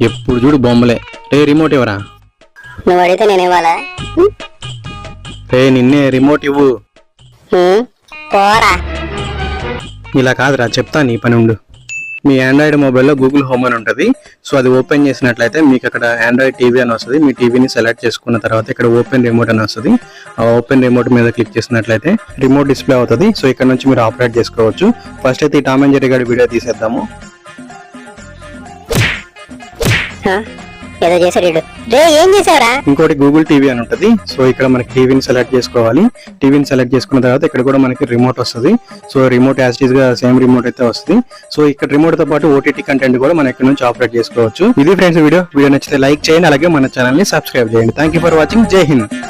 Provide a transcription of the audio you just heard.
ఎప్పుడు చూడు బొమ్మలే. రే రిమోట్ ఇవ్వరా. నువ్వు అడిగితే నేను ఇవ్వాలా? రే నిన్నే రిమోట్ ఇవ్వు. పోరా. ఇలా కాదురా, చెప్తా నీ పని ఉండు. మీ ఆండ్రాయిడ్ మొబైల్లో గూగుల్ హోమ్ అని ఉంటుంది. సో అది ఓపెన్ చేసినట్లయితే మీకు అక్కడ ఆండ్రాయిడ్ టీవీ అని వస్తుంది. మీ టీవీని సెలెక్ట్ చేసుకున్న తర్వాత ఇక్కడ ఓపెన్ రిమోట్ అని వస్తుంది. ఆ ఓపెన్ రిమోట్ మీద క్లిక్ చేసినట్లయితే రిమోట్ డిస్ప్లే అవుతుంది. సో ఇక్కడ నుంచి మీరు ఆపరేట్ చేసుకోవచ్చు. ఫస్ట్ అయితే ఈ టామ్ అండ్ జెర్రీ గారి వీడియో తీసేద్దాము. ఏదో చేశాడు. రే ఏం చేసావురా? ఇంకోటి గూగుల్ టీవీ అని ఉంటుంది. సో ఇక్కడ మనకి టీవీని సెలెక్ట్ చేసుకోవాలి. టీవీని సెలెక్ట్ చేసుకున్న తర్వాత ఇక్కడ కూడా మనకి రిమోట్ వస్తుంది. సో రిమోట్ యాజ్ ఇట్ గా సేమ్ రిమోట్ అయితే వస్తుంది. సో ఇక్కడ రిమోట్ తో పాటు ఓటీటీ కంటెంట్ కూడా మనం ఇక్కడ నుంచి ఆపరేట్ చేసుకోవచ్చు. ఇది ఫ్రెండ్స్ వీడియో నచ్చితే లైక్ చేయండి, అలాగే మన ఛానల్ ని సబ్స్క్రైబ్ చేయండి. Thank you for watching. జై హింద్.